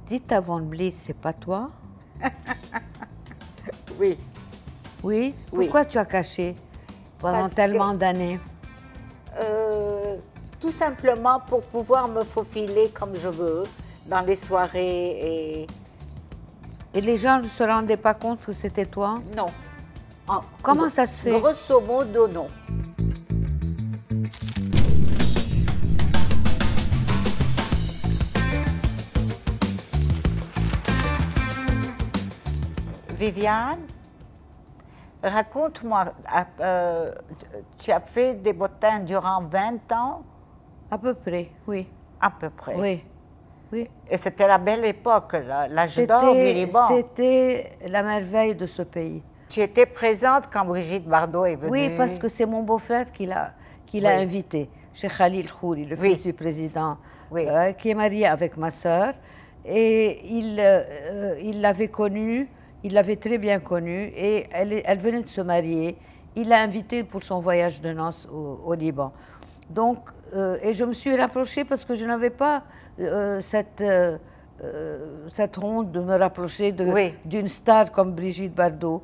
Dita von Bliss, c'est pas toi? Oui. Oui? Oui. Pourquoi tu as caché pendant Parce tellement d'années? Tout simplement pour pouvoir me faufiler comme je veux dans les soirées et... Et les gens ne se rendaient pas compte que c'était toi? Non. Comment ça se fait? Grosso modo, non. Viviane, raconte-moi, tu as fait des bottins durant 20 ans? À peu près, oui. À peu près. Oui, oui. Et c'était la belle époque, l'âge d'or du Liban. C'était la merveille de ce pays. Tu étais présente quand Brigitte Bardot est venue? Oui, parce que c'est mon beau-frère qui l'a invité, chez Khalil Khouri, le fils du président, qui est marié avec ma sœur. Et il l'avait connue, il l'avait très bien connue, et elle venait de se marier. Il l'a invitée pour son voyage de noces au Liban. Donc, et je me suis rapprochée parce que je n'avais pas cette honte de me rapprocher d'une star comme Brigitte Bardot.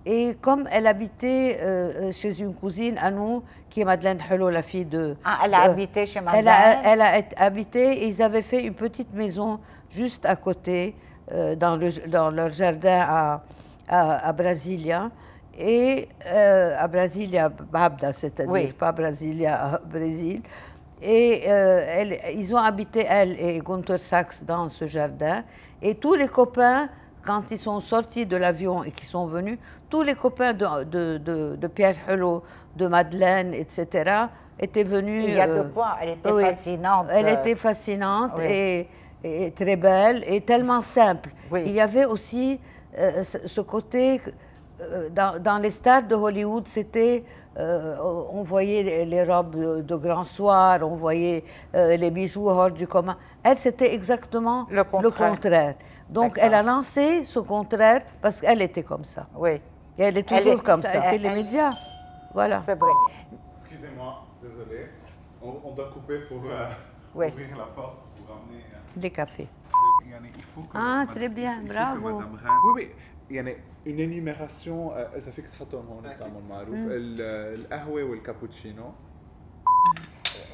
Et comme elle habitait chez une cousine à nous, qui est Madeleine Hello, la fille de... Ah, elle a habité chez Madeleine? Elle a habité, et ils avaient fait une petite maison juste à côté, dans leur jardin à Brasilia. Et à Brasilia, Babda, c'est-à-dire, pas Brasilia, Brésil. Et ils ont habité, elle et Gunther Sachs, dans ce jardin. Et tous les copains, quand ils sont sortis de l'avion et qu'ils sont venus, tous les copains de Pierre Hello, de Madeleine, etc., étaient venus. Il y a de quoi, elle était fascinante. Elle était fascinante et très belle et tellement simple. Il y avait aussi ce côté, dans les stars de Hollywood, c'était... on voyait les robes de grand soir, on voyait les bijoux hors du commun. Elle, c'était exactement le contraire. Donc, elle a lancé ce contraire parce qu'elle était comme ça. Oui. Et elle est toujours comme ça. C'était les médias. Voilà. C'est vrai. Excusez-moi, désolé. On doit couper pour ouvrir la porte pour ramener... Des cafés. Il faut que très bien, bravo. Oui, oui. يعني une énumération إذا فيك تحطهم هون بتعمل معروف القهوة والكابوتشينو.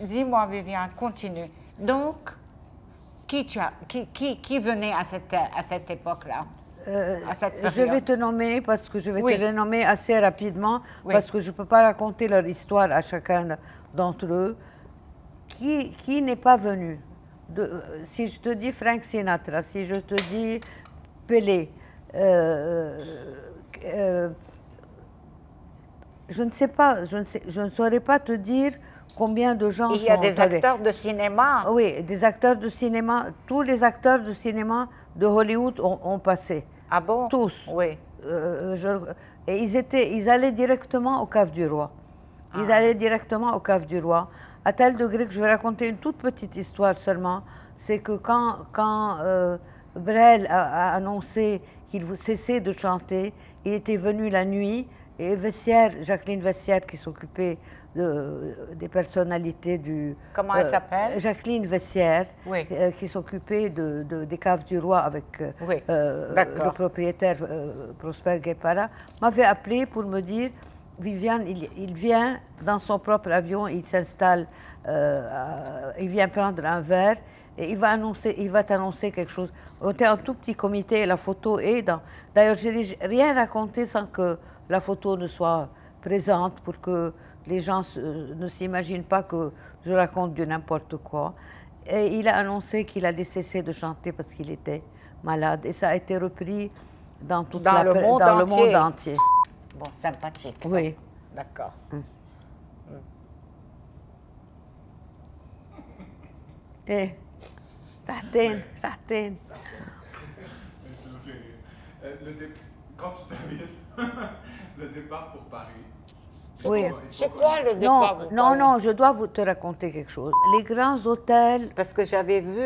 Dis-moi, Viviane, continue. Donc, qui venait à cette époque-là? Je vais te nommer parce que je vais te les nommer assez rapidement parce que je ne peux pas raconter leur histoire à chacun d'entre eux. Qui n'est pas venu? Si je te dis Frank Sinatra, si je te dis Pelé, je ne sais pas, je ne saurais pas te dire combien de gens sont... Il y a des acteurs de cinéma. Oui, des acteurs de cinéma. Tous les acteurs de cinéma de Hollywood ont passé. Ah bon? Tous. Oui. Et ils allaient directement au Cave du Roi. Ils allaient directement au Cave du Roi. À tel degré que je vais raconter une toute petite histoire seulement. C'est que quand Brel a annoncé qu'il cessait de chanter, il était venu la nuit et Jacqueline Vessière, qui s'occupait des personnalités du... Comment elle s'appelle? Jacqueline Vessière, qui s'occupait des Caves du Roi avec le propriétaire Prosper Guépara, m'avait appelé pour me dire, Viviane, il vient dans son propre avion, il s'installe, il vient prendre un verre et il va t'annoncer quelque chose. On était un tout petit comité et la photo est dans... D'ailleurs, je n'ai rien raconté sans que la photo ne soit présente pour que les gens ne s'imaginent pas que je raconte du n'importe quoi. Et il a annoncé qu'il allait cesser de chanter parce qu'il était malade. Et ça a été repris dans le monde entier. Bon, sympathique. Ça. Oui. D'accord. Certaines. Quand tu termines le départ pour Paris. Oui. C'est quoi le départ pour Paris? Non, je dois te raconter quelque chose. Les grands hôtels... Parce que j'avais vu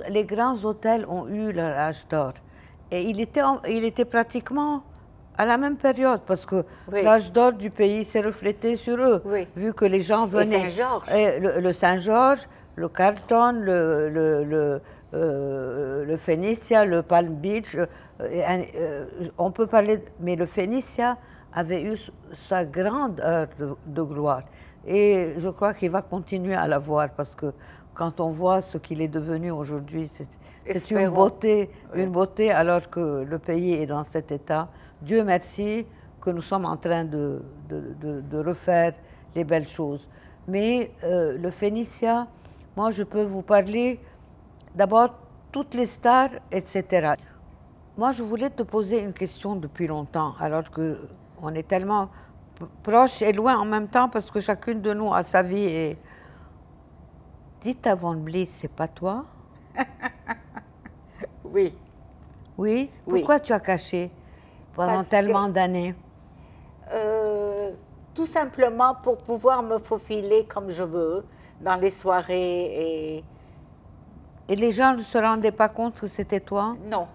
les grands hôtels ont eu leur âge d'or. Et il était pratiquement à la même période, parce que l'âge d'or du pays s'est reflété sur eux, vu que les gens venaient. Saint-Georges. Le Saint-Georges, le Carlton, le Phénicia, le Palm Beach, on peut parler, mais le Phénicia avait eu sa grande heure de gloire. Et je crois qu'il va continuer à l'avoir parce que quand on voit ce qu'il est devenu aujourd'hui, c'est une beauté alors que le pays est dans cet état. Dieu merci que nous sommes en train de refaire les belles choses. Mais le Phénicia, moi je peux vous parler d'abord toutes les stars, etc. Moi je voulais te poser une question depuis longtemps alors qu'on est tellement proches et loin en même temps parce que chacune de nous a sa vie. Et Dita Von Bliss, c'est pas toi? Oui. Oui? Pourquoi tu as caché pendant tellement d'années? Tout simplement pour pouvoir me faufiler comme je veux dans les soirées. Et les gens ne se rendaient pas compte que c'était toi? Non.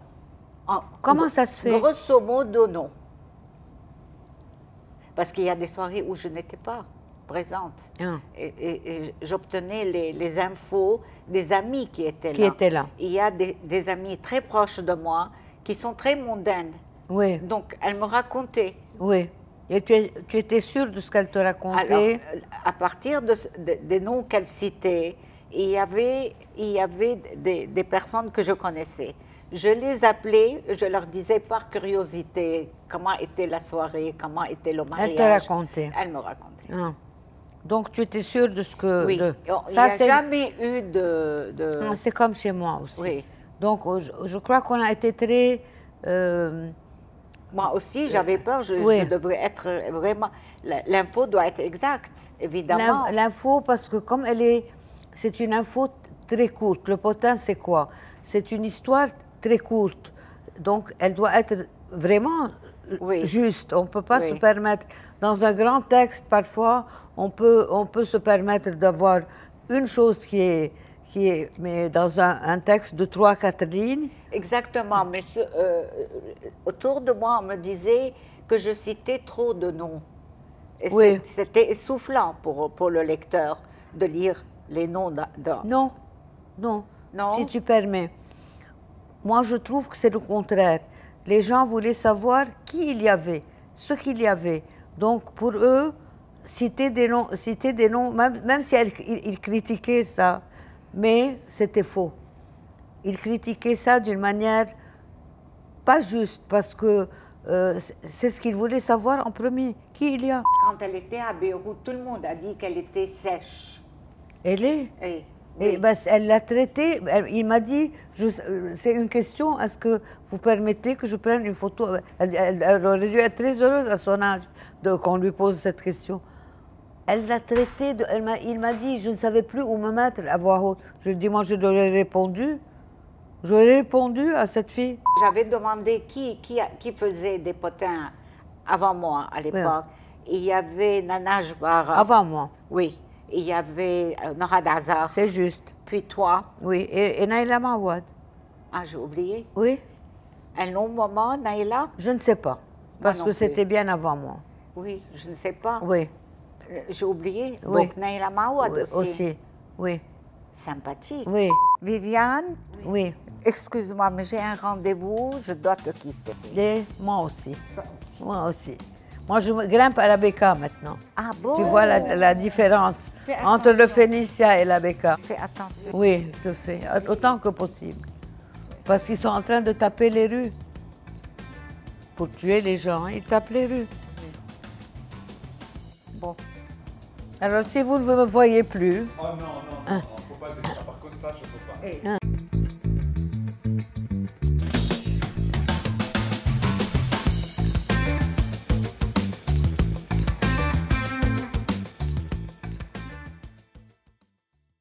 Comment ça se fait? Grosso modo, non. Parce qu'il y a des soirées où je n'étais pas présente. Et j'obtenais les infos des amis qui étaient là. Il y a des amis très proches de moi qui sont très mondaines. Oui. Donc, elles me racontaient. Oui. Et tu étais sûre de ce qu'elles te racontaient? Alors, à partir des noms qu'elles citaient, il y avait des personnes que je connaissais. Je les appelais, je leur disais par curiosité comment était la soirée, comment était le mariage. Elles te racontaient? Elles me racontaient. Ah. Donc, tu étais sûre de ce que... Oui, il n'y a jamais eu de... C'est comme chez moi aussi. Oui. Donc, je crois qu'on a été très... Moi aussi, j'avais peur, je devrais être vraiment... L'info doit être exacte, évidemment. L'info, parce que comme c'est une info très courte. Le potin, c'est quoi? C'est une histoire très courte. Donc, elle doit être vraiment juste. On ne peut pas se permettre... Dans un grand texte, parfois, on peut se permettre d'avoir une chose qui est mais dans un texte de 3-4 lignes. Exactement, mais autour de moi, on me disait que je citais trop de noms. Et c'était essoufflant pour le lecteur de lire les noms Non, si tu permets. Moi, je trouve que c'est le contraire. Les gens voulaient savoir qui il y avait, ce qu'il y avait. Donc, pour eux, citer des noms, même si ils critiquaient ça, mais c'était faux. Ils critiquaient ça d'une manière pas juste, parce que c'est ce qu'ils voulaient savoir en premier. Qui il y a? Quand elle était à Beyrouth, tout le monde a dit qu'elle était sèche. Elle est? Oui. Et ben, elle l'a traitée, il m'a dit, c'est une question, est-ce que vous permettez que je prenne une photo? Elle aurait dû être très heureuse à son âge qu'on lui pose cette question. Elle l'a traitée, il m'a dit, je ne savais plus où me mettre à voix haute. Je lui ai dit, moi je lui ai répondu. J'aurais répondu à cette fille. J'avais demandé qui faisait des potins avant moi à l'époque. Il y avait Nana Jbara. Avant moi? Oui. Il y avait Norad Azar. C'est juste. Puis toi. Oui, et Naïla Mawad. Ah, j'ai oublié. Oui. Un long moment, Naïla? Je ne sais pas, parce que c'était bien avant moi. Oui, je ne sais pas. Oui. J'ai oublié. Oui. Donc Naïla Mawad aussi. Oui. Sympathique. Oui. Viviane? Oui. Excuse-moi, mais j'ai un rendez-vous, je dois te quitter. Et moi aussi. Moi aussi. Moi, je grimpe à la Beka maintenant. Ah bon? Tu vois la différence entre le Phénicia et la Beka. Fais attention. Oui, je fais, autant que possible. Parce qu'ils sont en train de taper les rues. Pour tuer les gens, ils tapent les rues. Bon. Alors, si vous ne me voyez plus... Oh non, faut pas dire ça. Par contre, ça, je peux pas.